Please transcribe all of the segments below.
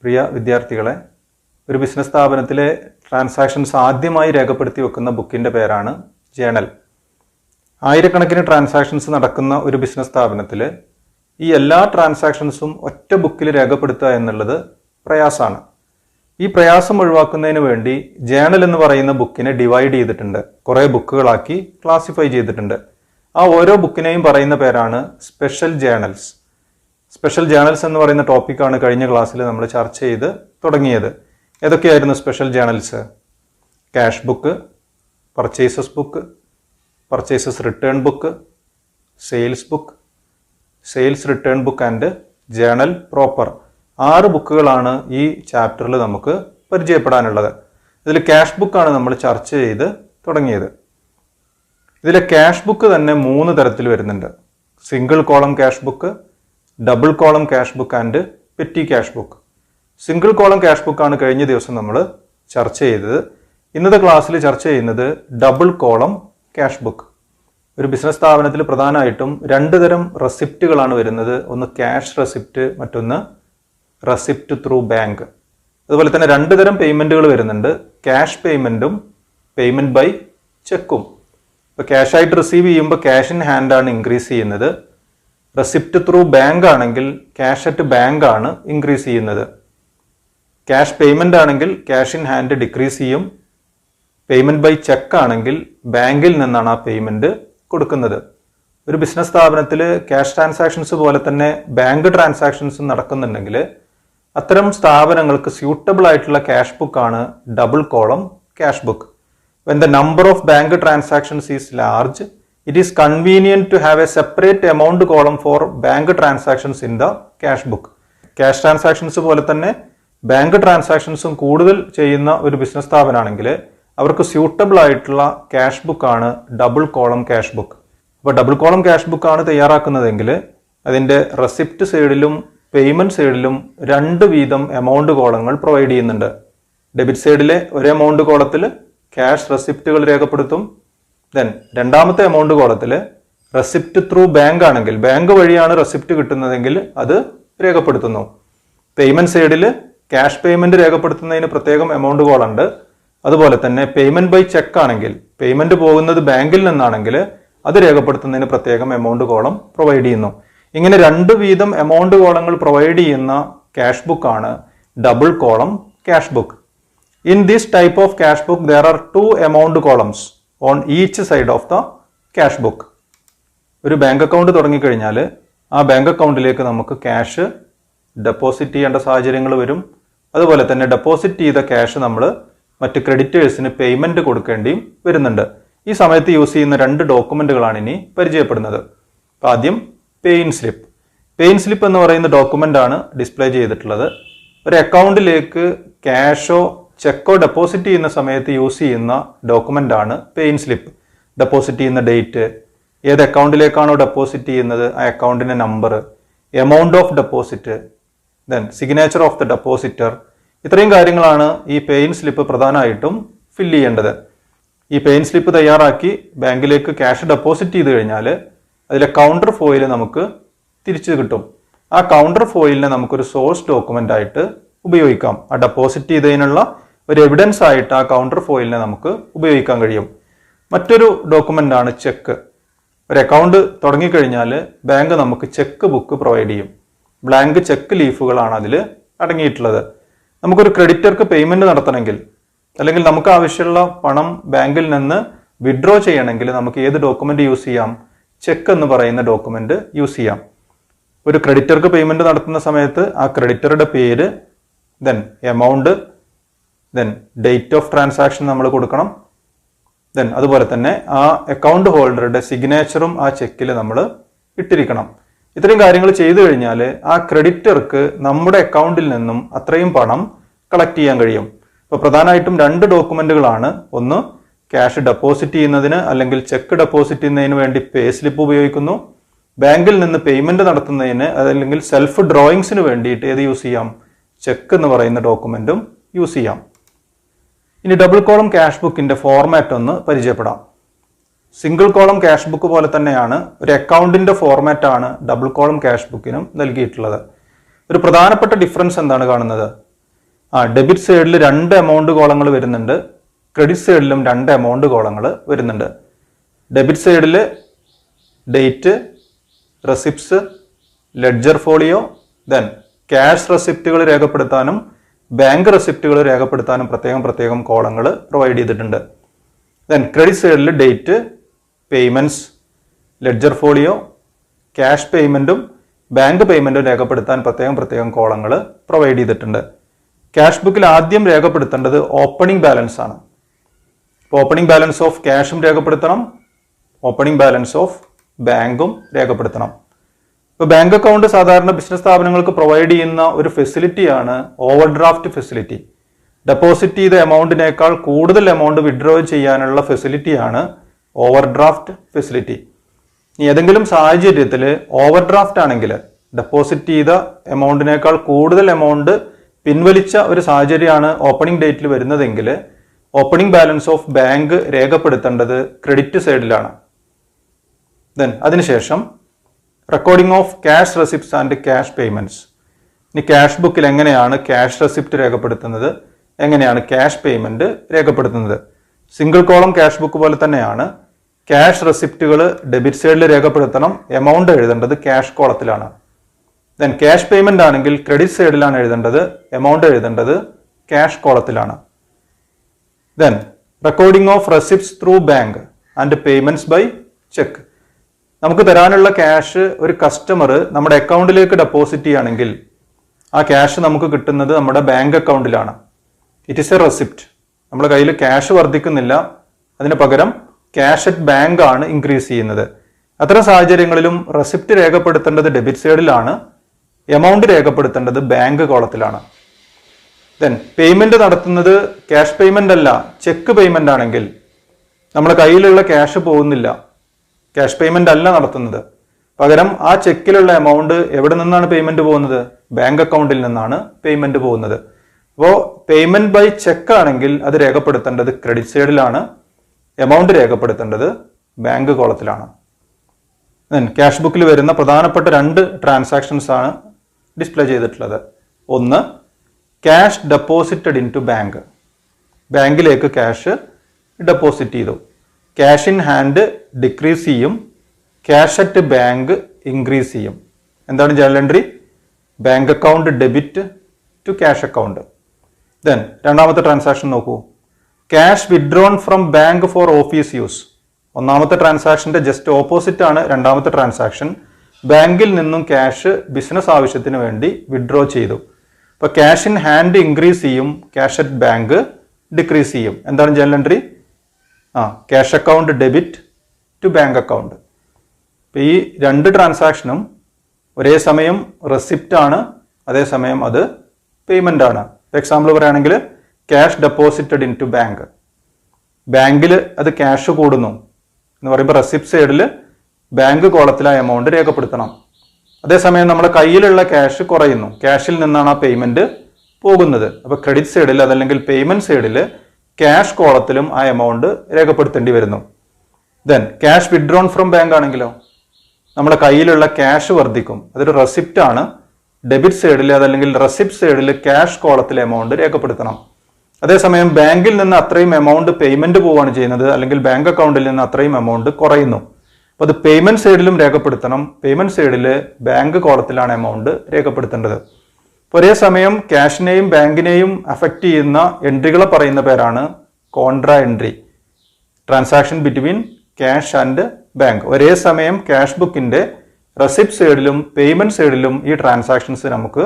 പ്രിയ വിദ്യാർത്ഥികളെ, ഒരു ബിസിനസ് സ്ഥാപനത്തിലെ ട്രാൻസാക്ഷൻസ് ആദ്യമായി രേഖപ്പെടുത്തി വെക്കുന്ന ബുക്കിൻ്റെ പേരാണ് ജേണൽ. ആയിരക്കണക്കിന് ട്രാൻസാക്ഷൻസ് നടക്കുന്ന ഒരു ബിസിനസ് സ്ഥാപനത്തിൽ ഈ എല്ലാ ട്രാൻസാക്ഷൻസും ഒറ്റ ബുക്കിൽ രേഖപ്പെടുത്തുക എന്നുള്ളത് പ്രയാസമാണ്. ഈ പ്രയാസം ഒഴിവാക്കുന്നതിന് വേണ്ടി ജേണൽ എന്ന് പറയുന്ന ബുക്കിനെ ഡിവൈഡ് ചെയ്തിട്ടുണ്ട്, കുറേ ബുക്കുകളാക്കി ക്ലാസിഫൈ ചെയ്തിട്ടുണ്ട്. ആ ഓരോ ബുക്കിനെയും പറയുന്ന പേരാണ് സ്പെഷ്യൽ ജേണൽസ്. സ്പെഷ്യൽ ജേണൽസ് എന്ന് പറയുന്ന ടോപ്പിക്കാണ് കഴിഞ്ഞ ക്ലാസ്സിൽ നമ്മൾ ചർച്ച ചെയ്ത് തുടങ്ങിയത്. ഏതൊക്കെയായിരുന്നു special journals? Cash book, purchases book, purchases return book, sales book, sales return book and journal proper. 6 ബുക്കുകളാണ് ഈ ചാപ്റ്ററിൽ നമുക്ക് പരിചയപ്പെടാനുള്ളത്. ഇതിൽ ക്യാഷ് ബുക്കാണ് നമ്മൾ ചർച്ച ചെയ്ത് തുടങ്ങിയത്. ഇതിലെ ക്യാഷ് ബുക്ക് തന്നെ 3 തരത്തിൽ വരുന്നുണ്ട്. Single column cash book, double column cash book and petty cash book. Single column cash ബുക്കാണ് കഴിഞ്ഞ ദിവസം നമ്മൾ ചർച്ച ചെയ്തത്. ഇന്നത്തെ ക്ലാസ്സിൽ ചർച്ച ചെയ്യുന്നത് ഡബിൾ കോളം ക്യാഷ് ബുക്ക്. ഒരു ബിസിനസ് സ്ഥാപനത്തിൽ പ്രധാനമായിട്ടും 2 തരം റെസിപ്റ്റുകളാണ് വരുന്നത്. ഒന്ന് ക്യാഷ് റെസിപ്റ്റ്, മറ്റൊന്ന് റെസിപ്റ്റ് ത്രൂ ബാങ്ക്. അതുപോലെ തന്നെ 2 തരം പേയ്മെൻറ്റുകൾ വരുന്നുണ്ട്. ക്യാഷ് പേയ്മെൻറ്റും പേയ്മെൻറ്റ് ബൈ ചെക്കും. ഇപ്പോൾ ക്യാഷായിട്ട് റിസീവ് ചെയ്യുമ്പോൾ ക്യാഷ് ഇൻ ഹാൻഡ് ആണ് ഇൻക്രീസ് ചെയ്യുന്നത്. റെസിപ്റ്റ് ത്രൂ ബാങ്ക് ആണെങ്കിൽ ക്യാഷ് അറ്റ് ബാങ്ക് ആണ് ഇൻക്രീസ് ചെയ്യുന്നത്. ക്യാഷ് പേയ്മെൻ്റ് ആണെങ്കിൽ ക്യാഷ് ഇൻ ഹാൻഡ് ഡിക്രീസ് ചെയ്യും. പേയ്മെൻറ്റ് ബൈ ചെക്ക് ആണെങ്കിൽ ബാങ്കിൽ നിന്നാണ് ആ പേയ്മെൻറ്റ് കൊടുക്കുന്നത്. ഒരു ബിസിനസ് സ്ഥാപനത്തിൽ ക്യാഷ് ട്രാൻസാക്ഷൻസ് പോലെ തന്നെ ബാങ്ക് ട്രാൻസാക്ഷൻസ് നടക്കുന്നുണ്ടെങ്കിൽ അത്തരം സ്ഥാപനങ്ങൾക്ക് സ്യൂട്ടബിൾ ആയിട്ടുള്ള ക്യാഷ് ബുക്കാണ് double column cash book. When the number of bank transactions is large, it is convenient to have a separate amount column for bank transactions in the cash book. Cash transactions പോലെ തന്നെ bank ട്രാൻസാക്ഷൻസും കൂടുതൽ ചെയ്യുന്ന ഒരു business സ്ഥാപനമാണെങ്കിൽ അവർക്ക് suitable ആയിട്ടുള്ള cash ബുക്കാണ് double column cash book. അപ്പോൾ double column cash ബുക്കാണ് തയ്യാറാക്കുന്നതെങ്കിൽ അതിൻ്റെ റെസിപ്റ്റ് സൈഡിലും പേയ്മെൻറ്റ് സൈഡിലും 2 വീതം എമൗണ്ട് കോളങ്ങൾ പ്രൊവൈഡ് ചെയ്യുന്നുണ്ട്. ഡെബിറ്റ് സൈഡിലെ ഒരു എമൗണ്ട് കോളത്തിൽ ക്യാഷ് റെസിപ്റ്റുകൾ രേഖപ്പെടുത്തും. ദെൻ രണ്ടാമത്തെ എമൗണ്ട് കോളത്തിൽ റെസിപ്റ്റ് ത്രൂ ബാങ്ക് ആണെങ്കിൽ, ബാങ്ക് വഴിയാണ് റെസിപ്റ്റ് കിട്ടുന്നതെങ്കിൽ അത് രേഖപ്പെടുത്തുന്നു. പേയ്മെന്റ് സൈഡിൽ ക്യാഷ് പേയ്മെന്റ് രേഖപ്പെടുത്തുന്നതിന് പ്രത്യേകം എമൗണ്ട് കോളുണ്ട്. അതുപോലെ തന്നെ പേയ്മെന്റ് ബൈ ചെക്ക് ആണെങ്കിൽ, പേയ്മെന്റ് പോകുന്നത് ബാങ്കിൽ നിന്നാണെങ്കിൽ അത് രേഖപ്പെടുത്തുന്നതിന് പ്രത്യേകം എമൗണ്ട് കോളം പ്രൊവൈഡ് ചെയ്യുന്നു. ഇങ്ങനെ 2 വീതം എമൗണ്ട് കോളങ്ങൾ പ്രൊവൈഡ് ചെയ്യുന്ന ക്യാഷ് ബുക്കാണ് double column cash book. In this type of cash book there are 2 amount columns on each side of the cash book. ഒരു ബാങ്ക് അക്കൗണ്ട് തുടങ്ങിക്കഴിഞ്ഞാൽ ആ ബാങ്ക് അക്കൗണ്ടിലേക്ക് നമുക്ക് ക്യാഷ് ഡെപ്പോസിറ്റ് ചെയ്യേണ്ട സാഹചര്യങ്ങൾ വരും. അതുപോലെ തന്നെ ഡെപ്പോസിറ്റ് ചെയ്ത ക്യാഷ് നമ്മൾ മറ്റ് ക്രെഡിറ്റേഴ്സിന് പേയ്മെന്റ് കൊടുക്കേണ്ടിയും വരുന്നുണ്ട്. ഈ സമയത്ത് യൂസ് ചെയ്യുന്ന 2 ഡോക്യുമെന്റുകളാണ് ഇനി പരിചയപ്പെടുന്നത്. ആദ്യം പേയിൻ സ്ലിപ്പ്. പേയിൻ സ്ലിപ്പ് എന്ന് പറയുന്ന ഡോക്യുമെന്റ് ആണ് ഡിസ്പ്ലേ ചെയ്തിട്ടുള്ളത്. ഒരു അക്കൗണ്ടിലേക്ക് ക്യാഷോ ചെക്കോ ഡെപ്പോസിറ്റ് ചെയ്യുന്ന സമയത്ത് യൂസ് ചെയ്യുന്ന ഡോക്യുമെന്റ് ആണ് പേയിൻ സ്ലിപ്പ്. ഡെപ്പോസിറ്റ് ചെയ്യുന്ന ഡേറ്റ്, ഏത് അക്കൗണ്ടിലേക്കാണോ ഡെപ്പോസിറ്റ് ചെയ്യുന്നത് ആ അക്കൗണ്ടിന്റെ number, amount of deposit, then signature of the depositor, ഇത്രയും കാര്യങ്ങളാണ് ഈ പേയിൻ സ്ലിപ്പ് പ്രധാനമായിട്ടും ഫില്ല് ചെയ്യേണ്ടത്. ഈ പേയിൻ സ്ലിപ്പ് തയ്യാറാക്കി ബാങ്കിലേക്ക് ക്യാഷ് ഡെപ്പോസിറ്റ് ചെയ്ത് കഴിഞ്ഞാൽ അതിലെ കൗണ്ടർ ഫോയിൽ നമുക്ക് തിരിച്ചു കിട്ടും. ആ കൗണ്ടർ ഫോയിലിനെ നമുക്കൊരു സോഴ്സ് ഡോക്യുമെന്റ് ആയിട്ട് ഉപയോഗിക്കാം. ആ ഡെപ്പോസിറ്റ് ചെയ്തതിനുള്ള ഒരു എവിഡൻസ് ആയിട്ട് ആ കൗണ്ടർ ഫോയിലിനെ നമുക്ക് ഉപയോഗിക്കാൻ കഴിയും. മറ്റൊരു ഡോക്യുമെന്റ് ആണ് ചെക്ക്. ഒരു അക്കൗണ്ട് തുടങ്ങിക്കഴിഞ്ഞാൽ ബാങ്ക് നമുക്ക് ചെക്ക് ബുക്ക് പ്രൊവൈഡ് ചെയ്യും. ബ്ലാങ്ക് ചെക്ക് ലീഫുകളാണ് അതിൽ അടങ്ങിയിട്ടുള്ളത്. നമുക്കൊരു ക്രെഡിറ്റർക്ക് പേയ്മെന്റ് നടത്തണമെങ്കിൽ, അല്ലെങ്കിൽ നമുക്ക് ആവശ്യമുള്ള പണം ബാങ്കിൽ നിന്ന് വിഡ്രോ ചെയ്യണമെങ്കിൽ നമുക്ക് ഏത് ഡോക്യുമെന്റ് യൂസ് ചെയ്യാം? ചെക്ക് എന്ന് പറയുന്ന ഡോക്യുമെന്റ് യൂസ് ചെയ്യാം. ഒരു ക്രെഡിറ്റർക്ക് പേയ്മെന്റ് നടത്തുന്ന സമയത്ത് ആ ക്രെഡിറ്ററുടെ പേര്, then amount, then date of transaction നമ്മൾ കൊടുക്കണം. ദെൻ അതുപോലെ തന്നെ ആ അക്കൗണ്ട് ഹോൾഡറുടെ സിഗ്നേച്ചറും ആ ചെക്കിൽ നമ്മൾ ഇട്ടിരിക്കണം. ഇത്രയും കാര്യങ്ങൾ ചെയ്തു കഴിഞ്ഞാൽ ആ ക്രെഡിറ്റർക്ക് നമ്മുടെ അക്കൗണ്ടിൽ നിന്നും അത്രയും പണം കളക്ട് ചെയ്യാൻ കഴിയും. അപ്പോൾ പ്രധാനമായിട്ടും 2 ഡോക്യുമെന്റുകളാണ്. ഒന്ന് ക്യാഷ് ഡെപ്പോസിറ്റ് ചെയ്യുന്നതിന് അല്ലെങ്കിൽ ചെക്ക് ഡെപ്പോസിറ്റ് ചെയ്യുന്നതിന് വേണ്ടി പേ സ്ലിപ്പ് ഉപയോഗിക്കുന്നു. ബാങ്കിൽ നിന്ന് പേയ്മെന്റ് നടത്തുന്നതിന് അല്ലെങ്കിൽ സെൽഫ് ഡ്രോയിങ്സിന് വേണ്ടിയിട്ട് ഏത് യൂസ് ചെയ്യാം? ചെക്ക് എന്ന് പറയുന്ന ഡോക്യുമെന്റും യൂസ് ചെയ്യാം. ഇനി ഡബിൾ കോളം ക്യാഷ് ബുക്കിന്റെ ഫോർമാറ്റ് ഒന്ന് പരിചയപ്പെടാം. സിംഗിൾ കോളം ക്യാഷ് ബുക്ക് പോലെ തന്നെയാണ് ഒരു അക്കൗണ്ടിന്റെ ഫോർമാറ്റ് ആണ് ഡബിൾ കോളം ക്യാഷ് ബുക്കിനും നൽകിയിട്ടുള്ളത്. ഒരു പ്രധാനപ്പെട്ട ഡിഫറൻസ് എന്താണ് കാണുന്നത്? ഡെബിറ്റ് സൈഡിൽ 2 എമൗണ്ട് കോളങ്ങൾ വരുന്നുണ്ട്, ക്രെഡിറ്റ് സൈഡിലും 2 എമൗണ്ട് കോളങ്ങൾ വരുന്നുണ്ട്. ഡെബിറ്റ് സൈഡിൽ date, receipts, ledger folio, then cash റെസിപ്റ്റുകൾ രേഖപ്പെടുത്താനും ബാങ്ക് റെസിപ്റ്റുകൾ രേഖപ്പെടുത്താനും പ്രത്യേകം കോളങ്ങൾ പ്രൊവൈഡ് ചെയ്തിട്ടുണ്ട്. ദെൻ ക്രെഡിറ്റ് സൈഡിൽ date, payments, ledger folio, cash പേയ്മെന്റും ബാങ്ക് പേയ്മെന്റും രേഖപ്പെടുത്താൻ പ്രത്യേകം കോളങ്ങൾ പ്രൊവൈഡ് ചെയ്തിട്ടുണ്ട്. ക്യാഷ് ബുക്കിൽ ആദ്യം രേഖപ്പെടുത്തേണ്ടത് ഓപ്പണിംഗ് ബാലൻസ് ആണ്. ഓപ്പണിംഗ് ബാലൻസ് ഓഫ് ക്യാഷും രേഖപ്പെടുത്തണം, ഓപ്പണിംഗ് ബാലൻസ് ഓഫ് ബാങ്കും രേഖപ്പെടുത്തണം. ഇപ്പോൾ ബാങ്ക് അക്കൗണ്ട് സാധാരണ ബിസിനസ് സ്ഥാപനങ്ങൾക്ക് പ്രൊവൈഡ് ചെയ്യുന്ന ഒരു ഫെസിലിറ്റിയാണ് ഓവർ ഡ്രാഫ്റ്റ് ഫെസിലിറ്റി. ഡെപ്പോസിറ്റ് ചെയ്ത എമൗണ്ടിനേക്കാൾ കൂടുതൽ എമൗണ്ട് വിഡ്രോ ചെയ്യാനുള്ള ഫെസിലിറ്റിയാണ് ഓവർ ഡ്രാഫ്റ്റ് ഫെസിലിറ്റി. ഏതെങ്കിലും സാഹചര്യത്തിൽ ഓവർ ഡ്രാഫ്റ്റ് ആണെങ്കിൽ, ഡെപ്പോസിറ്റ് ചെയ്ത എമൗണ്ടിനേക്കാൾ കൂടുതൽ എമൗണ്ട് പിൻവലിച്ച ഒരു സാഹചര്യമാണ് ഓപ്പണിംഗ് ഡേറ്റിൽ വരുന്നതെങ്കിൽ ഓപ്പണിംഗ് ബാലൻസ് ഓഫ് ബാങ്ക് രേഖപ്പെടുത്തേണ്ടത് ക്രെഡിറ്റ് സൈഡിലാണ്. ദെൻ അതിനുശേഷം recording of cash receipts and cash payments. ഇനി ക്യാഷ് ബുക്കിൽ എങ്ങനെയാണ് ക്യാഷ് റെസിപ്റ്റ് രേഖപ്പെടുത്തുന്നത്, എങ്ങനെയാണ് ക്യാഷ് പേയ്മെന്റ് രേഖപ്പെടുത്തുന്നത്? സിംഗിൾ കോളം ക്യാഷ് ബുക്ക് പോലെ തന്നെയാണ്. ക്യാഷ് റെസിപ്റ്റുകൾ ഡെബിറ്റ് സൈഡിൽ രേഖപ്പെടുത്തണം, എമൗണ്ട് എഴുതേണ്ടത് ക്യാഷ് കോളത്തിലാണ്. ദെൻ ക്യാഷ് പേയ്മെന്റ് ആണെങ്കിൽ ക്രെഡിറ്റ് സൈഡിലാണ് എഴുതേണ്ടത്, എമൗണ്ട് എഴുതേണ്ടത് ക്യാഷ് കോളത്തിലാണ്. Then recording of receipts through bank and payments by cheque. നമുക്ക് തരാനുള്ള ക്യാഷ് ഒരു കസ്റ്റമർ നമ്മുടെ അക്കൗണ്ടിലേക്ക് ഡെപ്പോസിറ്റ് ചെയ്യുകയാണെങ്കിൽ ആ ക്യാഷ് നമുക്ക് കിട്ടുന്നത് നമ്മുടെ ബാങ്ക് അക്കൗണ്ടിലാണ്. It is a receipt. നമ്മുടെ കയ്യിൽ ക്യാഷ് വർദ്ധിക്കുന്നില്ല, അതിന് പകരം ക്യാഷ് അറ്റ് ബാങ്ക് ആണ് ഇൻക്രീസ് ചെയ്യുന്നത്. അത്തരം സാഹചര്യങ്ങളിലും റെസിപ്റ്റ് രേഖപ്പെടുത്തേണ്ടത് ഡെബിറ്റ് സൈഡിലാണ്, എമൗണ്ട് രേഖപ്പെടുത്തേണ്ടത് ബാങ്ക് കോളത്തിലാണ്. ദെൻ പേയ്മെന്റ് നടത്തുന്നത് ക്യാഷ് പേയ്മെന്റ് അല്ല, ചെക്ക് പേയ്മെന്റ് ആണെങ്കിൽ നമ്മുടെ കയ്യിലുള്ള ക്യാഷ് പോകുന്നില്ല, ക്യാഷ് പേയ്മെന്റ് അല്ല നടത്തുന്നത്. പകരം ആ ചെക്കിലുള്ള എമൗണ്ട് എവിടെ നിന്നാണ് പേയ്മെന്റ് പോകുന്നത്? ബാങ്ക് അക്കൗണ്ടിൽ നിന്നാണ് പേയ്മെന്റ് പോകുന്നത്. അപ്പോൾ പേയ്മെന്റ് ബൈ ചെക്ക് ആണെങ്കിൽ അത് രേഖപ്പെടുത്തേണ്ടത് ക്രെഡിറ്റ് സൈഡിലാണ്, എമൗണ്ട് രേഖപ്പെടുത്തേണ്ടത് ബാങ്ക് കോളത്തിലാണ്. ക്യാഷ് ബുക്കിൽ വരുന്ന പ്രധാനപ്പെട്ട 2 ട്രാൻസാക്ഷൻസ് ആണ് ഡിസ്പ്ലേ ചെയ്തിട്ടുള്ളത്. ഒന്ന്, cash deposited into bank. ബാങ്കിലേക്ക് ക്യാഷ് ഡെപ്പോസിറ്റ് ചെയ്തു. ക്യാഷ് ഇൻ ഹാൻഡ് ഡിക്രീസ് ചെയ്യും, ക്യാഷ് അറ്റ് ബാങ്ക് ഇൻക്രീസ് ചെയ്യും. എന്താണ് journal entry? Bank account debit to cash account. Then രണ്ടാമത്തെ ട്രാൻസാക്ഷൻ നോക്കൂ, cash withdrawn from bank for office use. ഒന്നാമത്തെ ട്രാൻസാക്ഷന്റെ just opposite ആണ് രണ്ടാമത്തെ ട്രാൻസാക്ഷൻ. ബാങ്കിൽ നിന്നും ക്യാഷ് ബിസിനസ് ആവശ്യത്തിന് വേണ്ടി വിഡ്രോ ചെയ്തു. അപ്പോൾ ക്യാഷ് ഇൻ ഹാൻഡ് ഇൻക്രീസ് ചെയ്യും, ക്യാഷ് അറ്റ് ബാങ്ക് ഡിക്രീസ് ചെയ്യും. എന്താണ് journal entry? Cash account debit to bank account. ഇപ്പം ഈ 2 ട്രാൻസാക്ഷനും ഒരേ സമയം റെസിപ്റ്റ് ആണ്, അതേസമയം അത് പേയ്മെന്റ് ആണ്. എക്സാമ്പിൾ പറയുകയാണെങ്കിൽ cash deposited into bank, ബാങ്കിൽ അത് ക്യാഷ് കൂടുന്നു എന്ന് പറയുമ്പോൾ റെസിപ്റ്റ് സൈഡിൽ ബാങ്ക് കോളത്തിൽ ആ എമൗണ്ട് രേഖപ്പെടുത്തണം. അതേസമയം നമ്മുടെ കയ്യിലുള്ള ക്യാഷ് കുറയുന്നു, ക്യാഷിൽ നിന്നാണ് ആ പേയ്മെന്റ് പോകുന്നത്. അപ്പോൾ ക്രെഡിറ്റ് സൈഡിൽ അതല്ലെങ്കിൽ പേയ്മെന്റ് സൈഡിൽ ക്യാഷ് കോളത്തിലും ആ എമൗണ്ട് രേഖപ്പെടുത്തേണ്ടി വരുന്നു. Then cash withdrawn from bank ആണെങ്കിലോ നമ്മുടെ കയ്യിലുള്ള ക്യാഷ് വർദ്ധിക്കും, അതൊരു റെസിപ്റ്റ് ആണ്. ഡെബിറ്റ് സൈഡിൽ അതല്ലെങ്കിൽ റെസിപ്റ്റ് സൈഡിൽ ക്യാഷ് കോളത്തിൽ എമൗണ്ട് രേഖപ്പെടുത്തണം. അതേസമയം ബാങ്കിൽ നിന്ന് അത്രയും എമൗണ്ട് പേയ്മെന്റ് പോവുകയാണ് ചെയ്യുന്നത്, അല്ലെങ്കിൽ ബാങ്ക് അക്കൗണ്ടിൽ നിന്ന് അത്രയും എമൗണ്ട് കുറയുന്നു. അപ്പോൾ അത് പേയ്മെന്റ് സൈഡിലും രേഖപ്പെടുത്തണം, പേയ്മെന്റ് സൈഡിൽ ബാങ്ക് കോളത്തിലാണ് എമൗണ്ട് രേഖപ്പെടുത്തേണ്ടത്. ഒരേ സമയം ക്യാഷിനെയും ബാങ്കിനെയും അഫക്റ്റ് ചെയ്യുന്ന എൻട്രികളെ പറയുന്ന പേരാണ് contra entry. Transaction between cash and bank. ഒരേ സമയം ക്യാഷ് ബുക്കിന്റെ റെസിപ്റ്റ് സൈഡിലും പേയ്മെന്റ് സൈഡിലും ഈ ട്രാൻസാക്ഷൻസ് നമുക്ക്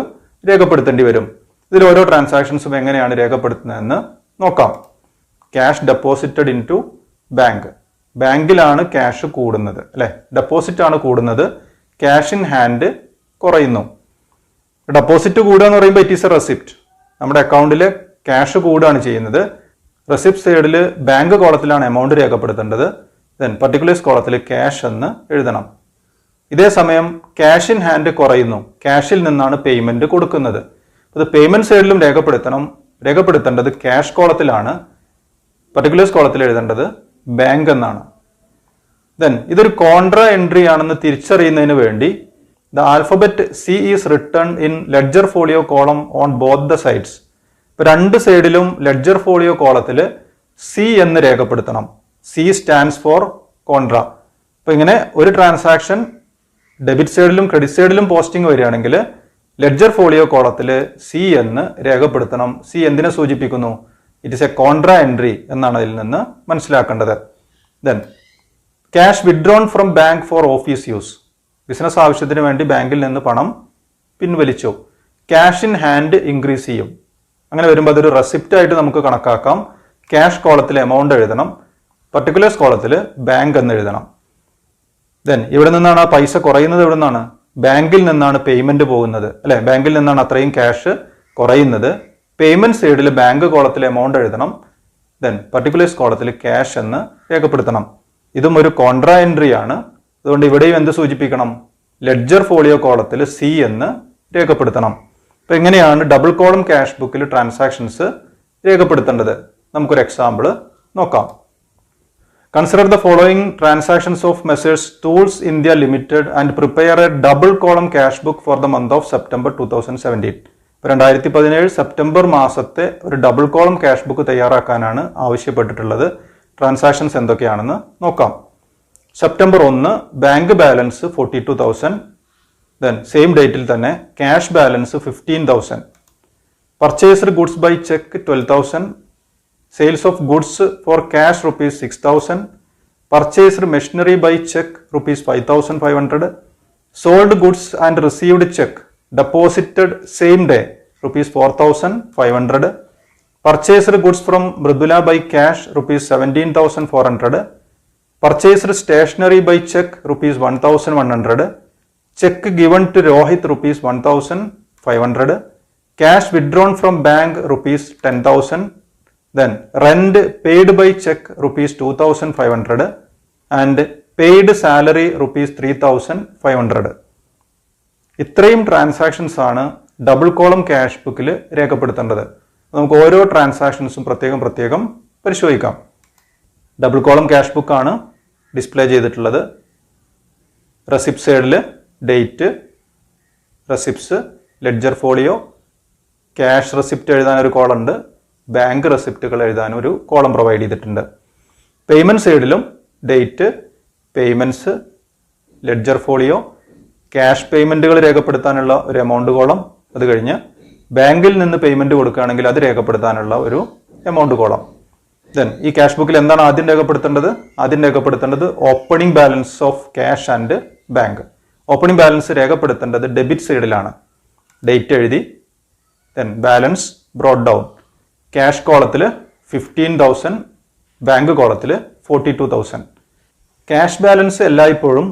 രേഖപ്പെടുത്തേണ്ടി വരും. ഇതിൽ ഓരോ ട്രാൻസാക്ഷൻസും എങ്ങനെയാണ് രേഖപ്പെടുത്തുന്നതെന്ന് നോക്കാം. Cash deposited into bank. ബാങ്കിലാണ് ക്യാഷ് കൂടുന്നത്, അല്ലെ? ഡെപ്പോസിറ്റ് ആണ് കൂടുന്നത്, ക്യാഷ് ഇൻ ഹാൻഡ് കുറയുന്നു. ഡെപ്പോസിറ്റ് കൂടുക എന്ന് പറയുമ്പോൾ ഇറ്റ് ഈസ് എ റെസിപ്റ്റ്. നമ്മുടെ അക്കൗണ്ടിൽ ക്യാഷ് കൂടുകയാണ് ചെയ്യുന്നത്. റെസിപ്റ്റ് സൈഡിൽ ബാങ്ക് കോളത്തിലാണ് എമൗണ്ട് രേഖപ്പെടുത്തേണ്ടത്. ദെൻ പർട്ടിക്കുലേഴ്സ് കോളത്തിൽ ക്യാഷ് എന്ന് എഴുതണം. ഇതേ സമയം ക്യാഷ് ഇൻ ഹാൻഡ് കുറയുന്നു, ക്യാഷിൽ നിന്നാണ് പേയ്മെന്റ് കൊടുക്കുന്നത്. അത് പേയ്മെന്റ് സൈഡിലും രേഖപ്പെടുത്തേണ്ടത് ക്യാഷ് കോളത്തിലാണ്, പർട്ടിക്കുലേഴ്സ് കോളത്തിൽ എഴുതേണ്ടത് ബാങ്ക് എന്നാണ്. ദെൻ ഇതൊരു കോൺട്രാ എൻട്രി ആണെന്ന് തിരിച്ചറിയുന്നതിന് വേണ്ടി the alphabet C is written in ledger folio column on both the sides. ഇപ്പൊ രണ്ട് സൈഡിലും ലെഡ്ജർ ഫോളിയോ കോളത്തിൽ സി എന്ന് രേഖപ്പെടുത്തണം. C stands for കോൺട്ര. അപ്പൊ ഇങ്ങനെ ഒരു ട്രാൻസാക്ഷൻ ഡെബിറ്റ് സൈഡിലും ക്രെഡിറ്റ് സൈഡിലും പോസ്റ്റിംഗ് വരികയാണെങ്കിൽ ലെഡ്ജർ ഫോളിയോ കോളത്തിൽ സി എന്ന് രേഖപ്പെടുത്തണം. സി എന്തിനെ സൂചിപ്പിക്കുന്നു? ഇറ്റ് ഇസ് എ കോൺട്ര എൻട്രി എന്നാണ് അതിൽ നിന്ന് മനസ്സിലാക്കേണ്ടത്. Then cash withdrawn from bank for office use. Business ആവശ്യത്തിന് വേണ്ടി ബാങ്കിൽ നിന്ന് പണം പിൻവലിച്ചു. ക്യാഷ് ഇൻ ഹാൻഡ് ഇൻക്രീസ് ചെയ്യും. അങ്ങനെ വരുമ്പോൾ അതൊരു റെസിപ്റ്റ് ആയിട്ട് നമുക്ക് കണക്കാക്കാം. ക്യാഷ് കോളത്തിൽ എമൗണ്ട് എഴുതണം, പർട്ടിക്കുലേഴ്സ് കോളത്തിൽ ബാങ്ക് എന്ന് എഴുതണം. ദെൻ ഇവിടെ നിന്നാണ് ആ പൈസ കുറയുന്നത്. എവിടെ നിന്നാണ്? ബാങ്കിൽ നിന്നാണ് പേയ്മെന്റ് പോകുന്നത്, അല്ലെ? ബാങ്കിൽ നിന്നാണ് അത്രയും ക്യാഷ് കുറയുന്നത്. പേയ്മെന്റ് സൈഡിൽ ബാങ്ക് കോളത്തിൽ എമൗണ്ട് എഴുതണം. ദെൻ പർട്ടിക്കുലേഴ്സ് കോളത്തിൽ ക്യാഷ് എന്ന് രേഖപ്പെടുത്തണം. ഇതും ഒരു കോൺട്രാ എൻട്രി ആണ്. അതുകൊണ്ട് ഇവിടെയും എന്ത് സൂചിപ്പിക്കണം? ലെഡ്ജർ ഫോളിയോ കോളത്തിൽ സി എന്ന് രേഖപ്പെടുത്തണം. അപ്പൊ എങ്ങനെയാണ് ഡബിൾ കോളം ക്യാഷ് ബുക്കിൽ ട്രാൻസാക്ഷൻസ് രേഖപ്പെടുത്തേണ്ടത്? നമുക്കൊരു എക്സാമ്പിൾ നോക്കാം. Consider the following transactions of Messrs. Tools India Limited and prepare a double column cash book for the month of September 2017. 2017 September മാസത്തെ ഒരു ഡബിൾ കോളം ക്യാഷ് ബുക്ക് തയ്യാറാക്കാനാണ് ആവശ്യപ്പെട്ടിട്ടുള്ളത്. Transactions എന്തൊക്കെയാണെന്ന് നോക്കാം. September 1 bank balance 42,000. Then same ഡേറ്റിൽ തന്നെ cash balance 15,000. Purchased goods by cheque 12,000. Sales of goods for cash rupees 6,000. Purchased machinery by check rupees 5,500. Sold goods and received check deposited same day rupees 4,500. Purchased goods from Mridula by cash rupees 17,400. Purchased stationery by check rupees 1,100. Check given to Rohit rupees 1,500. Cash withdrawn from bank rupees 10,000. Then rent paid by check rupees 2,500 and paid salary rupees 3,500. ഇത്രയും transactions ആണ് double column cash ബുക്കിൽ രേഖപ്പെടുത്തേണ്ടത്. നമുക്ക് ഓരോ ട്രാൻസാക്ഷൻസും പ്രത്യേകം പരിശോധിക്കാം. Double column cash book ആണ് display ചെയ്തിട്ടുള്ളത്. റെസിപ്റ്റ് സൈഡിൽ date, receipts, ledger folio, cash receipt എഴുതാനൊരു കോളുണ്ട്, ബാങ്ക് റെസിപ്റ്റുകൾ എഴുതാൻ ഒരു കോളം പ്രൊവൈഡ് ചെയ്തിട്ടുണ്ട്. പേയ്മെന്റ് സൈഡിലും date, payments, ledger folio, cash പേയ്മെന്റുകൾ രേഖപ്പെടുത്താനുള്ള ഒരു എമൗണ്ട് കോളം, അത് കഴിഞ്ഞ് ബാങ്കിൽ നിന്ന് പേയ്മെന്റ് കൊടുക്കുകയാണെങ്കിൽ അത് രേഖപ്പെടുത്താനുള്ള ഒരു എമൗണ്ട് കോളം. ദെൻ ഈ ക്യാഷ് ബുക്കിൽ എന്താണ് ആദ്യം രേഖപ്പെടുത്തേണ്ടത്? ആദ്യം രേഖപ്പെടുത്തേണ്ടത് opening balance of cash and bank. Opening balance രേഖപ്പെടുത്തേണ്ടത് ഡെബിറ്റ് സൈഡിലാണ്. ഡേറ്റ് എഴുതി, then balance brought down. Cash കോളത്തിൽ 15,000, ബാങ്ക് കോളത്തിൽ 42,000. ക്യാഷ് ബാലൻസ് എല്ലായ്പ്പോഴും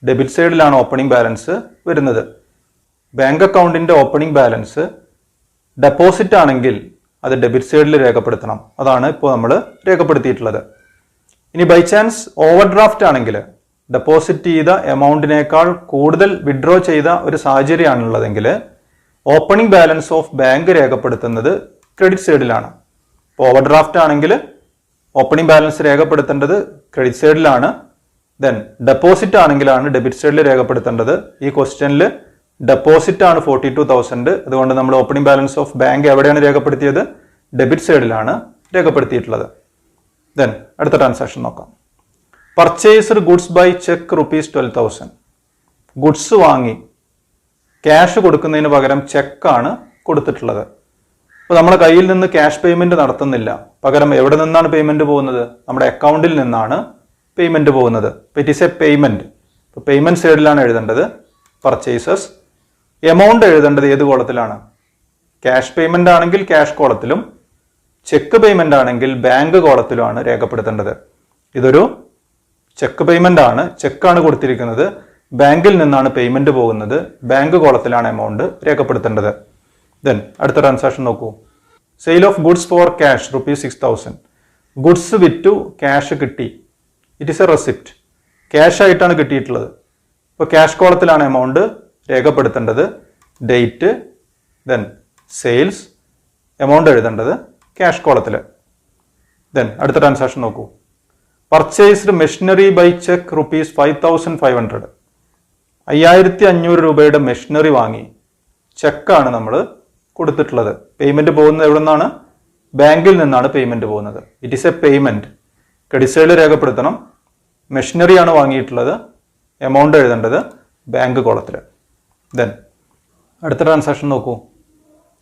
ഡെബിറ്റ് സൈഡിലാണ് ഓപ്പണിംഗ് ബാലൻസ് വരുന്നത്. ബാങ്ക് അക്കൗണ്ടിന്റെ ഓപ്പണിംഗ് ബാലൻസ് ഡെപ്പോസിറ്റ് ആണെങ്കിൽ അത് ഡെബിറ്റ് സൈഡിൽ രേഖപ്പെടുത്തണം. അതാണ് ഇപ്പോൾ നമ്മൾ രേഖപ്പെടുത്തിയിട്ടുള്ളത്. ഇനി ബൈ ചാൻസ് ഓവർ ഡ്രാഫ്റ്റ് ആണെങ്കിൽ, ഡെപ്പോസിറ്റ് ചെയ്ത എമൗണ്ടിനേക്കാൾ കൂടുതൽ വിഡ്രോ ചെയ്ത ഒരു സാഹചര്യമാണുള്ളതെങ്കിൽ ഓപ്പണിംഗ് ബാലൻസ് ഓഫ് ബാങ്ക് രേഖപ്പെടുത്തുന്നത് ക്രെഡിറ്റ് സൈഡിലാണ്. ഇപ്പോൾ ഓവർ ഡ്രാഫ്റ്റ് ആണെങ്കിൽ ഓപ്പണിംഗ് ബാലൻസ് രേഖപ്പെടുത്തേണ്ടത് ക്രെഡിറ്റ് സൈഡിലാണ്. ദെൻ ഡെപ്പോസിറ്റ് ആണെങ്കിലാണ് ഡെബിറ്റ് സൈഡിൽ രേഖപ്പെടുത്തേണ്ടത്. ഈ ക്വസ്റ്റ്യനിൽ ഡെപ്പോസിറ്റ് ആണ് 42,000. അതുകൊണ്ട് നമ്മൾ ഓപ്പണിംഗ് ബാലൻസ് ഓഫ് ബാങ്ക് എവിടെയാണ് രേഖപ്പെടുത്തിയത്? ഡെബിറ്റ് സൈഡിലാണ് രേഖപ്പെടുത്തിയിട്ടുള്ളത്. ദെൻ അടുത്ത ട്രാൻസാക്ഷൻ നോക്കാം. Purchased goods by cheque rupees 12,000. Goods വാങ്ങി ക്യാഷ് കൊടുക്കുന്നതിന് പകരം ചെക്കാണ് കൊടുത്തിട്ടുള്ളത്. അപ്പോൾ നമ്മുടെ കയ്യിൽ നിന്ന് ക്യാഷ് പേയ്മെന്റ് നടത്തുന്നില്ല. പകരം എവിടെ നിന്നാണ് പേയ്മെന്റ് പോകുന്നത്? നമ്മുടെ അക്കൗണ്ടിൽ നിന്നാണ് പേയ്മെന്റ് പോകുന്നത്. It is a payment. ഇപ്പോൾ പേയ്മെന്റ് സൈഡിലാണ് എഴുതേണ്ടത് പർച്ചേസസ്. എമൗണ്ട് എഴുതേണ്ടത് ഏത് കോളത്തിലാണ്? ക്യാഷ് പേയ്മെന്റ് ആണെങ്കിൽ ക്യാഷ് കോളത്തിലും, ചെക്ക് പേയ്മെന്റ് ആണെങ്കിൽ ബാങ്ക് കോളത്തിലുമാണ് രേഖപ്പെടുത്തേണ്ടത്. ഇതൊരു ചെക്ക് പേയ്മെന്റ് ആണ്. ചെക്കാണ് കൊടുത്തിരിക്കുന്നത്. ബാങ്കിൽ നിന്നാണ് പേയ്മെന്റ് പോകുന്നത്. ബാങ്ക് കോളത്തിലാണ് എമൗണ്ട് രേഖപ്പെടുത്തേണ്ടത്. ദെൻ അടുത്ത ട്രാൻസാക്ഷൻ നോക്കൂ. Sale of goods for cash rupees 6,000. Goods വിറ്റു, ക്യാഷ് കിട്ടി. It is a receipt. Cash ആയിട്ടാണ് കിട്ടിയിട്ടുള്ളത്. ഇപ്പോൾ ക്യാഷ് കോളത്തിലാണ് എമൗണ്ട് രേഖപ്പെടുത്തേണ്ടത്. ഡേറ്റ്, ദെൻ സെയിൽസ്, എമൗണ്ട് എഴുതേണ്ടത് ക്യാഷ് കോളത്തിൽ. ദെൻ അടുത്ത ട്രാൻസാക്ഷൻ നോക്കൂ. Purchased machinery by cheque rupees 5,500. 5,500 രൂപയുടെ മെഷീനറി വാങ്ങി. ചെക്കാണ് നമ്മൾ കൊടുത്തിട്ടുള്ളത്. പേയ്മെന്റ് പോകുന്നത് എവിടെ നിന്നാണ്? ബാങ്കിൽ നിന്നാണ് പേയ്മെന്റ് പോകുന്നത്. It is a payment. Credit സൈഡിൽ രേഖപ്പെടുത്തണം. മെഷീനറി ആണ് വാങ്ങിയിട്ടുള്ളത്. എമൗണ്ട് എഴുതേണ്ടത് ബാങ്ക് കോളത്തിൽ. ദെൻ അടുത്ത ട്രാൻസാക്ഷൻ നോക്കൂ.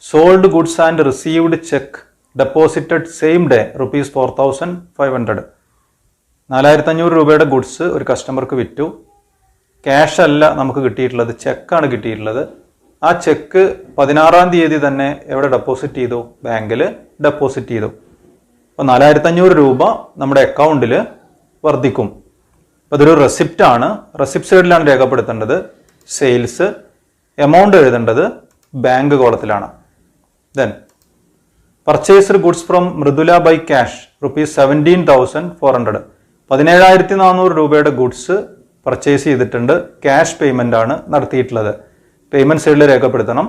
Sold goods and received check deposited same day ₹4,500. 4,500 രൂപയുടെ ഗുഡ്സ് ഒരു കസ്റ്റമർക്ക് വിറ്റു. ക്യാഷ് അല്ല നമുക്ക് കിട്ടിയിട്ടുള്ളത്, ചെക്കാണ് കിട്ടിയിട്ടുള്ളത്. ആ ചെക്ക് 16-ാം തീയതി തന്നെ എവിടെ ഡെപ്പോസിറ്റ് ചെയ്തു? ബാങ്കിൽ ഡെപ്പോസിറ്റ് ചെയ്തു. അപ്പോൾ 4,500 രൂപ നമ്മുടെ അക്കൗണ്ടിൽ വർദ്ധിക്കും. അപ്പോൾ അതൊരു റെസിപ്റ്റ് ആണ്. റെസിപ്റ്റ് സൈഡിലാണ് രേഖപ്പെടുത്തേണ്ടത് സെയിൽസ്. എമൗണ്ട് എഴുതേണ്ടത് ബാങ്ക് കോളത്തിലാണ്. Then purchased goods from Mridula by cash ₹17,400. 17,400 രൂപയുടെ ഗുഡ്സ് പർച്ചേസ് ചെയ്തിട്ടുണ്ട്. ക്യാഷ് പേയ്മെന്റ് ആണ് നടത്തിയിട്ടുള്ളത്. പേയ്മെന്റ് സൈഡിൽ രേഖപ്പെടുത്തണം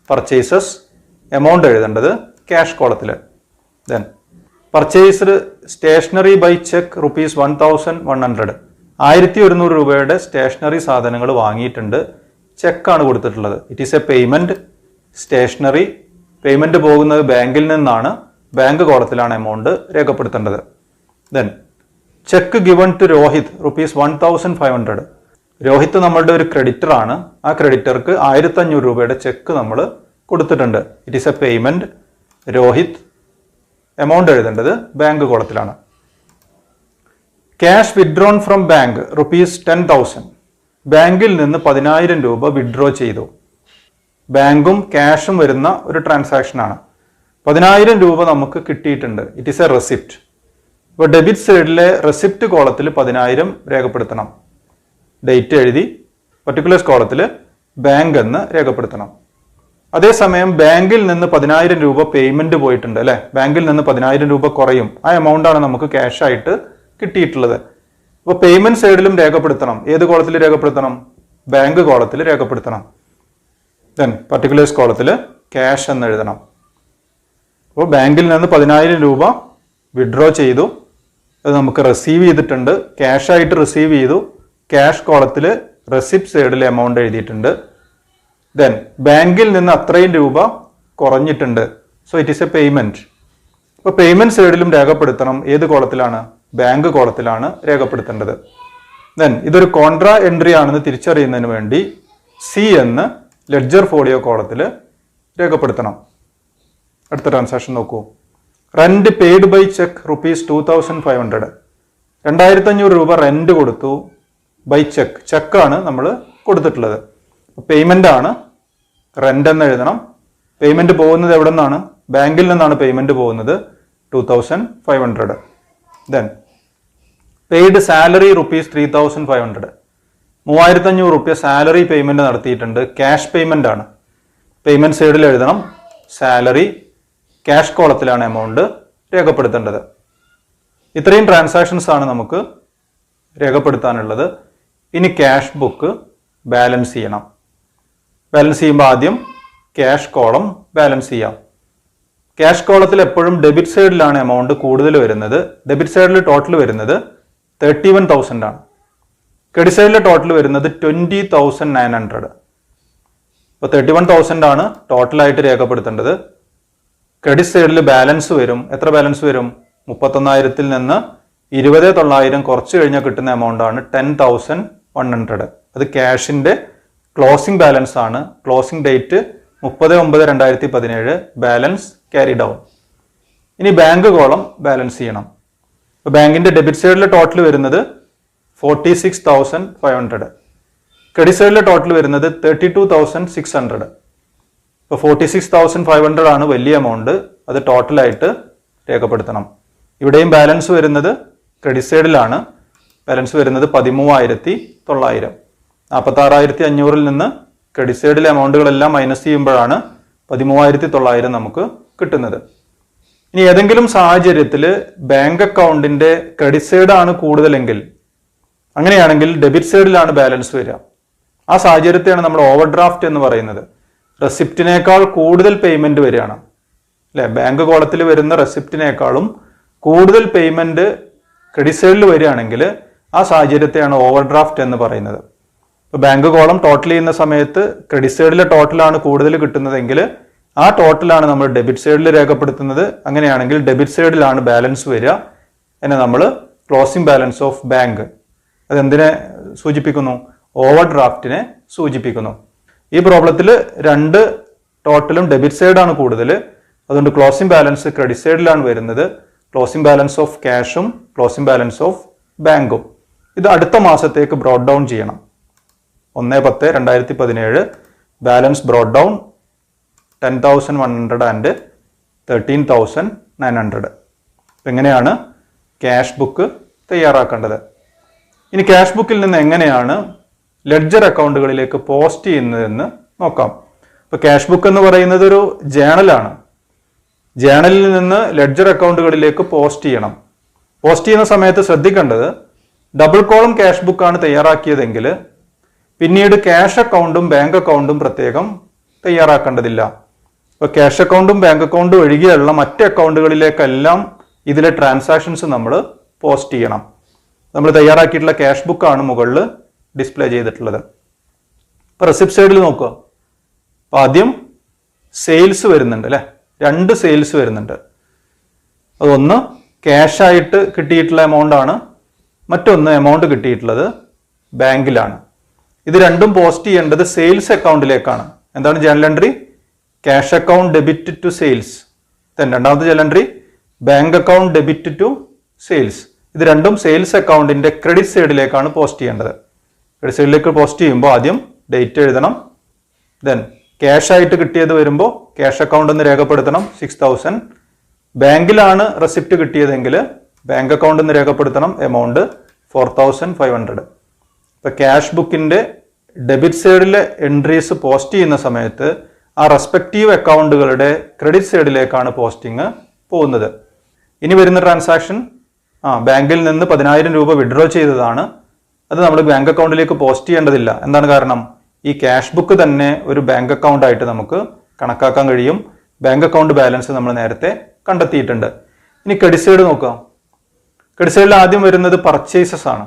പർച്ചേസസ്. എമൗണ്ട് എഴുതേണ്ടത് ക്യാഷ് കോളത്തിൽ. Then purchased stationery by cheque ₹1,100. 1,100 രൂപയുടെ സ്റ്റേഷനറി സാധനങ്ങൾ വാങ്ങിയിട്ടുണ്ട്. ചെക്കാണ് കൊടുത്തിട്ടുള്ളത്. It is a payment. Stationery payment പോകുന്നത് ബാങ്കിൽ നിന്നാണ്. ബാങ്ക് കോളത്തിലാണ് എമൗണ്ട് രേഖപ്പെടുത്തേണ്ടത്. Then cheque given to Rohit ₹1,500. Rohit നമ്മളുടെ ഒരു ക്രെഡിറ്റർ ആണ്. ആ ക്രെഡിറ്റർക്ക് 1,500 രൂപയുടെ ചെക്ക് നമ്മൾ കൊടുത്തിട്ടുണ്ട്. It is a payment. Rohit. Amount എഴുതേണ്ടത് ബാങ്ക് കോളത്തിലാണ്. Cash withdrawn from bank ₹10,000. ബാങ്കിൽ നിന്ന് 10,000 രൂപ വിഡ്രോ ചെയ്തു. ബാങ്കും ക്യാഷും വരുന്ന ഒരു ട്രാൻസാക്ഷനാണ്. 10,000 രൂപ നമുക്ക് കിട്ടിയിട്ടുണ്ട്. It is a receipt. ഇപ്പോൾ ഡെബിറ്റ് സൈഡിലെ റെസിപ്റ്റ് കോളത്തിൽ 10,000 രേഖപ്പെടുത്തണം. ഡേറ്റ് എഴുതി പർട്ടിക്കുലേഴ്സ് കോളത്തിൽ ബാങ്ക് എന്ന് രേഖപ്പെടുത്തണം. അതേസമയം ബാങ്കിൽ നിന്ന് 10,000 രൂപ പേയ്മെന്റ് പോയിട്ടുണ്ട് അല്ലെ. ബാങ്കിൽ നിന്ന് 10,000 രൂപ കുറയും. ആ എമൗണ്ട് ആണ് നമുക്ക് ക്യാഷ് ആയിട്ട് കിട്ടിയിട്ടുള്ളത്. അപ്പോൾ പേയ്മെന്റ് സൈഡിലും രേഖപ്പെടുത്തണം. ഏത് കോളത്തിൽ രേഖപ്പെടുത്തണം? ബാങ്ക് കോളത്തിൽ രേഖപ്പെടുത്തണം. ദെൻ പർട്ടിക്കുലേഴ്സ് കോളത്തിൽ ക്യാഷ് എന്ന് എഴുതണം. അപ്പോൾ ബാങ്കിൽ നിന്ന് 10,000 രൂപ വിഡ്രോ ചെയ്തു. അത് നമുക്ക് റിസീവ് ചെയ്തിട്ടുണ്ട്. ക്യാഷ് ആയിട്ട് റിസീവ് ചെയ്തു. ക്യാഷ് കോളത്തിൽ റെസിപ്റ്റ് സൈഡിൽ എമൗണ്ട് എഴുതിയിട്ടുണ്ട്. ദെൻ ബാങ്കിൽ നിന്ന് അത്രയും രൂപ കുറഞ്ഞിട്ടുണ്ട്. So it is a payment. അപ്പോൾ പേയ്മെന്റ് സൈഡിലും രേഖപ്പെടുത്തണം. ഏത് കോളത്തിലാണ്? ബാങ്ക് കോളത്തിലാണ് രേഖപ്പെടുത്തേണ്ടത്. ദെൻ ഇതൊരു കോൺട്രാ എൻട്രി ആണെന്ന് തിരിച്ചറിയുന്നതിന് വേണ്ടി സി എന്ന് ലെഡ്ജർ ഫോളിയോ കോളത്തിൽ രേഖപ്പെടുത്തണം. അടുത്ത ട്രാൻസാക്ഷൻ നോക്കൂ. Rent paid by check ₹2,500. 2,500 രൂപ റെന്റ് കൊടുത്തു ബൈ ചെക്ക്. ചെക്കാണ് നമ്മൾ കൊടുത്തിട്ടുള്ളത്. പേയ്മെന്റ് ആണ്. റെന്റ് എന്ന് എഴുതണം. പേയ്മെന്റ് പോകുന്നത് എവിടെ നിന്നാണ്? ബാങ്കിൽ നിന്നാണ് പേയ്മെന്റ് പോകുന്നത്. 2,500. Then paid salary ₹3,500. 3,500 രൂപ സാലറി പേയ്മെന്റ് നടത്തിയിട്ടുണ്ട്. ക്യാഷ് പേയ്മെന്റ് ആണ്. പേയ്മെന്റ് സൈഡിൽ എഴുതണം സാലറി. ക്യാഷ് കോളത്തിലാണ് എമൗണ്ട് രേഖപ്പെടുത്തേണ്ടത്. ഇത്രയും ട്രാൻസാക്ഷൻസ് ആണ് നമുക്ക് രേഖപ്പെടുത്താനുള്ളത്. ഇനി ക്യാഷ് ബുക്ക് ബാലൻസ് ചെയ്യണം. ബാലൻസ് ചെയ്യുമ്പോൾ ആദ്യം ക്യാഷ് കോളം ബാലൻസ് ചെയ്യാം. ക്യാഷ് കോളത്തിൽ എപ്പോഴും ഡെബിറ്റ് സൈഡിലാണ് എമൗണ്ട് കൂടുതൽ വരുന്നത്. ഡെബിറ്റ് സൈഡിൽ ടോട്ടൽ വരുന്നത് 31,000 ആണ്. ക്രെഡിറ്റ് സൈഡിലെ ടോട്ടൽ വരുന്നത് 20,900. അപ്പോൾ 31,000 ആണ് ടോട്ടലായിട്ട് രേഖപ്പെടുത്തേണ്ടത്. ക്രെഡിറ്റ് സൈഡിൽ ബാലൻസ് വരും. എത്ര ബാലൻസ് വരും? 31,000-ൽ നിന്ന് 20,900 കുറച്ച് കഴിഞ്ഞാൽ കിട്ടുന്ന എമൗണ്ട് ആണ് 10,100. അത് ക്യാഷിന്റെ ക്ലോസിംഗ് ബാലൻസ് ആണ്. Closing date 30/9/2017. Balance carry down. ഇനി ബാങ്ക് കോളം ബാലൻസ് ചെയ്യണം. അപ്പോൾ ബാങ്കിന്റെ ഡെബിറ്റ് സൈഡിലെ ടോട്ടൽ വരുന്നത് 46,500. ക്രെഡിറ്റ് സൈഡിലെ ടോട്ടൽ വരുന്നത് 32,600. ഇപ്പോൾ 46,500 ആണ് വലിയ എമൗണ്ട്. അത് ടോട്ടലായിട്ട് രേഖപ്പെടുത്തണം. ഇവിടെയും ബാലൻസ് വരുന്നത് ക്രെഡിറ്റ് സൈഡിലാണ്. ബാലൻസ് വരുന്നത് 13,900. 46,500-ൽ നിന്ന് ക്രെഡിറ്റ് സൈഡിലെ എമൗണ്ടുകളെല്ലാം മൈനസ് ചെയ്യുമ്പോഴാണ് 13,900 നമുക്ക് കിട്ടുന്നത്. ഇനി ഏതെങ്കിലും സാഹചര്യത്തിൽ ബാങ്ക് അക്കൗണ്ടിന്റെ ക്രെഡിറ്റ് സൈഡ് ആണ് കൂടുതലെങ്കിൽ, അങ്ങനെയാണെങ്കിൽ ഡെബിറ്റ് സൈഡിലാണ് ബാലൻസ് വരിക. ആ സാഹചര്യത്തെയാണ് നമ്മൾ ഓവർ ഡ്രാഫ്റ്റ് എന്ന് പറയുന്നത്. റെസിപ്റ്റിനേക്കാൾ കൂടുതൽ പേയ്മെന്റ് വരികയാണ് അല്ലെ. ബാങ്ക് കോളത്തിൽ വരുന്ന റെസിപ്റ്റിനേക്കാളും കൂടുതൽ പേയ്മെന്റ് ക്രെഡിറ്റ് സൈഡിൽ വരികയാണെങ്കിൽ ആ സാഹചര്യത്തെയാണ് ഓവർ ഡ്രാഫ്റ്റ് എന്ന് പറയുന്നത്. ഇപ്പോൾ ബാങ്ക് കോളം ടോട്ടൽ ചെയ്യുന്ന സമയത്ത് ക്രെഡിറ്റ് സൈഡിലെ ടോട്ടലാണ് കൂടുതൽ കിട്ടുന്നതെങ്കിൽ ആ ടോട്ടലാണ് നമ്മൾ ഡെബിറ്റ് സൈഡിൽ രേഖപ്പെടുത്തുന്നത്. അങ്ങനെയാണെങ്കിൽ ഡെബിറ്റ് സൈഡിലാണ് ബാലൻസ് വരിക. എന്നെ നമ്മൾ ക്ലോസിംഗ് ബാലൻസ് ഓഫ് ബാങ്ക്, അതെന്തിനെ സൂചിപ്പിക്കുന്നു? ഓവർ ഡ്രാഫ്റ്റിനെ സൂചിപ്പിക്കുന്നു. ഈ പ്രോബ്ലത്തിൽ രണ്ട് ടോട്ടലും ഡെബിറ്റ് സൈഡാണ് കൂടുതൽ. അതുകൊണ്ട് ക്ലോസിംഗ് ബാലൻസ് ക്രെഡിറ്റ് സൈഡിലാണ് വരുന്നത്. ക്ലോസിംഗ് ബാലൻസ് ഓഫ് ക്യാഷും ക്ലോസിംഗ് ബാലൻസ് ഓഫ് ബാങ്കും ഇത് അടുത്ത മാസത്തേക്ക് ബ്രോഡ് ഡൗൺ ചെയ്യണം. 1/10/2017 ബാലൻസ് ബ്രോഡ് ഡൗൺ 10,100 ആൻഡ് 13,900. എങ്ങനെയാണ് ക്യാഷ് ബുക്ക് തയ്യാറാക്കേണ്ടത്? ഇനി ക്യാഷ് ബുക്കിൽ നിന്ന് എങ്ങനെയാണ് ലെഡ്ജർ അക്കൗണ്ടുകളിലേക്ക് പോസ്റ്റ് ചെയ്യുന്നതെന്ന് നോക്കാം. ഇപ്പൊ ക്യാഷ് ബുക്ക് എന്ന് പറയുന്നത് ഒരു ജേണലാണ്. ജേണലിൽ നിന്ന് ലെഡ്ജർ അക്കൗണ്ടുകളിലേക്ക് പോസ്റ്റ് ചെയ്യണം. പോസ്റ്റ് ചെയ്യുന്ന സമയത്ത് ശ്രദ്ധിക്കേണ്ടത്, ഡബിൾ കോളം ക്യാഷ് ബുക്കാണ് തയ്യാറാക്കിയതെങ്കിൽ പിന്നീട് ക്യാഷ് അക്കൗണ്ടും ബാങ്ക് അക്കൗണ്ടും പ്രത്യേകം തയ്യാറാക്കേണ്ടതില്ല. ഇപ്പൊ ക്യാഷ് അക്കൗണ്ടും ബാങ്ക് അക്കൗണ്ടും ഒഴികെയുള്ള മറ്റ് അക്കൗണ്ടുകളിലേക്കെല്ലാം ഇതിലെ ട്രാൻസാക്ഷൻസ് നമ്മൾ പോസ്റ്റ് ചെയ്യണം. നമ്മൾ തയ്യാറാക്കിയിട്ടുള്ള ക്യാഷ് ബുക്കാണ് മുകളിൽ ഡിസ്പ്ലേ ചെയ്തിട്ടുള്ളത്. ഇപ്പൊ റെസിപ്റ്റ് സൈഡിൽ നോക്കുക. അപ്പൊ ആദ്യം സെയിൽസ് വരുന്നുണ്ട് അല്ലെ, 2 സെയിൽസ് വരുന്നുണ്ട്. അതൊന്ന് ക്യാഷ് ആയിട്ട് കിട്ടിയിട്ടുള്ള എമൗണ്ട് ആണ്, മറ്റൊന്ന് എമൗണ്ട് കിട്ടിയിട്ടുള്ളത് ബാങ്കിലാണ്. ഇത് രണ്ടും പോസ്റ്റ് ചെയ്യേണ്ടത് സെയിൽസ് അക്കൗണ്ടിലേക്കാണ്. എന്താണ് journal entry? Cash account debit to sales. രണ്ടാമത്തെ journal entry bank account debit to sales. ഇത് രണ്ടും സെയിൽസ് അക്കൗണ്ടിന്റെ ക്രെഡിറ്റ് സൈഡിലേക്കാണ് പോസ്റ്റ് ചെയ്യേണ്ടത്. ക്രെഡിറ്റ് സൈഡിലേക്ക് പോസ്റ്റ് ചെയ്യുമ്പോൾ ആദ്യം ഡേറ്റ് എഴുതണം. ദെൻ ക്യാഷ് ആയിട്ട് കിട്ടിയത് വരുമ്പോൾ ക്യാഷ് അക്കൗണ്ട് എന്ന് രേഖപ്പെടുത്തണം 6,000. ബാങ്കിലാണ് റെസിപ്റ്റ് കിട്ടിയതെങ്കിൽ ബാങ്ക് അക്കൗണ്ട് എന്ന് രേഖപ്പെടുത്തണം എമൗണ്ട് 4,500. ഇപ്പൊ ക്യാഷ് ബുക്കിന്റെ ഡെബിറ്റ് സൈഡിലെ എൻട്രീസ് പോസ്റ്റ് ചെയ്യുന്ന സമയത്ത് ആ റെസ്പെക്റ്റീവ് അക്കൗണ്ടുകളുടെ ക്രെഡിറ്റ് സൈഡിലേക്കാണ് പോസ്റ്റിംഗ് പോകുന്നത്. ഇനി വരുന്ന ട്രാൻസാക്ഷൻ ബാങ്കിൽ നിന്ന് 10,000 രൂപ വിഡ്രോ ചെയ്തതാണ്. അത് നമ്മൾ ബാങ്ക് അക്കൗണ്ടിലേക്ക് പോസ്റ്റ് ചെയ്യേണ്ടതില്ല. എന്താണ് കാരണം? ഈ ക്യാഷ് ബുക്ക് തന്നെ ഒരു ബാങ്ക് അക്കൗണ്ട് ആയിട്ട് നമുക്ക് കണക്കാക്കാൻ കഴിയും. ബാങ്ക് അക്കൗണ്ട് ബാലൻസ് നമ്മൾ നേരത്തെ കണ്ടെത്തിയിട്ടുണ്ട്. ഇനി ക്രെഡിറ്റ് സൈഡ് നോക്കാം. ക്രെഡിറ്റ് സൈഡിൽ ആദ്യം വരുന്നത് പർച്ചേസസ് ആണ്.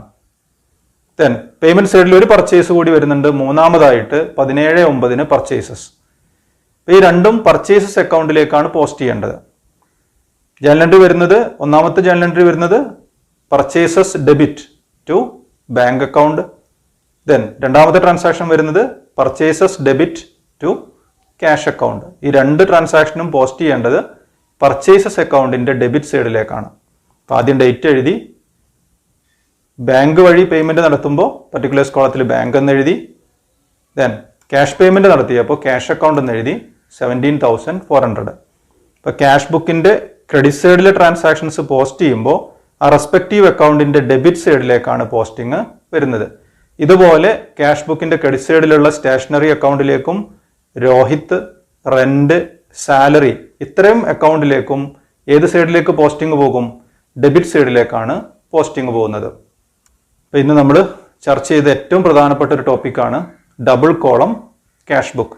ദെൻ പേയ്മെന്റ് സൈഡിൽ ഒരു പർച്ചേസ് കൂടി വരുന്നുണ്ട്. മൂന്നാമതായിട്ട് 17/9 പർച്ചേസസ്. ഈ രണ്ടും പർച്ചേസസ് അക്കൗണ്ടിലേക്കാണ് പോസ്റ്റ് ചെയ്യേണ്ടത്. ജേണൽ എൻട്രി വരുന്നത്, ഒന്നാമത്തെ ജേണൽ എൻട്രി വരുന്നത് purchases debit to bank account. Then രണ്ടാമത്തെ ട്രാൻസാക്ഷൻ വരുന്നത് purchases debit to cash account. ഈ രണ്ട് ട്രാൻസാക്ഷനും പോസ്റ്റ് ചെയ്യേണ്ടത് പർച്ചേസസ് അക്കൗണ്ടിന്റെ ഡെബിറ്റ് സൈഡിലേക്കാണ്. അപ്പൊ ആദ്യം ഡേറ്റ് എഴുതി, ബാങ്ക് വഴി പേയ്മെന്റ് നടത്തുമ്പോൾ പർട്ടിക്കുലർ കോളത്തിൽ ബാങ്ക് എന്ന് എഴുതി. ദെൻ ക്യാഷ് പേയ്മെന്റ് നടത്തിയപ്പോൾ ക്യാഷ് അക്കൗണ്ട് എന്ന് എഴുതി 17,400. ഇപ്പൊ ക്യാഷ് ബുക്കിന്റെ ക്രെഡിറ്റ് സൈഡിലെ ട്രാൻസാക്ഷൻസ് പോസ്റ്റ് ചെയ്യുമ്പോൾ ആ റെസ്പെക്റ്റീവ് അക്കൗണ്ടിന്റെ ഡെബിറ്റ് സൈഡിലേക്കാണ് പോസ്റ്റിംഗ് വരുന്നത്. ഇതുപോലെ ക്യാഷ് ബുക്കിന്റെ ക്രെഡിറ്റ് സൈഡിലുള്ള സ്റ്റേഷനറി അക്കൗണ്ടിലേക്കും രോഹിത്, റെന്റ്, സാലറി ഇത്രയും അക്കൗണ്ടിലേക്കും ഏത് സൈഡിലേക്ക് പോസ്റ്റിംഗ് പോകും? ഡെബിറ്റ് സൈഡിലേക്കാണ് പോസ്റ്റിംഗ് പോകുന്നത്. അപ്പൊ ഇന്ന് നമ്മൾ ചർച്ച ചെയ്ത ഏറ്റവും പ്രധാനപ്പെട്ട ഒരു ടോപ്പിക്കാണ് double column cash book.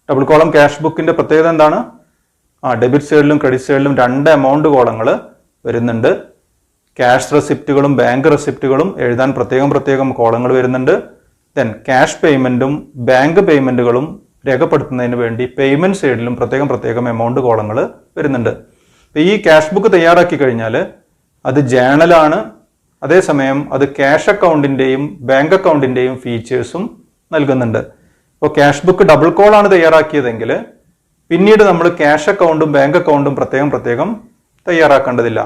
Double column cash ബുക്കിന്റെ പ്രത്യേകത എന്താണ്? ഡെബിറ്റ് സൈഡിലും ക്രെഡിറ്റ് സൈഡിലും 2 എമൗണ്ട് കോളങ്ങൾ വരുന്നുണ്ട്. ക്യാഷ് റെസിപ്റ്റുകളും ബാങ്ക് റെസിപ്റ്റുകളും എഴുതാൻ പ്രത്യേകം കോളങ്ങൾ വരുന്നുണ്ട്. ദെൻ ക്യാഷ് പേയ്മെന്റും ബാങ്ക് പേയ്മെന്റുകളും രേഖപ്പെടുത്തുന്നതിന് വേണ്ടി പേയ്മെന്റ് സൈഡിലും പ്രത്യേകം എമൗണ്ട് കോളങ്ങൾ വരുന്നുണ്ട്. ഈ ക്യാഷ് ബുക്ക് തയ്യാറാക്കി കഴിഞ്ഞാൽ അത് ജേണലാണ്. അതേസമയം അത് ക്യാഷ് അക്കൗണ്ടിന്റെയും ബാങ്ക് അക്കൗണ്ടിന്റെയും ഫീച്ചേഴ്സും നൽകുന്നുണ്ട്. ഇപ്പോൾ ക്യാഷ് ബുക്ക് ഡബിൾ കോളാണ് തയ്യാറാക്കിയതെങ്കിൽ പിന്നീട് നമ്മൾ ക്യാഷ് അക്കൗണ്ടും ബാങ്ക് അക്കൗണ്ടും പ്രത്യേകം തയ്യാറാക്കേണ്ടതില്ല.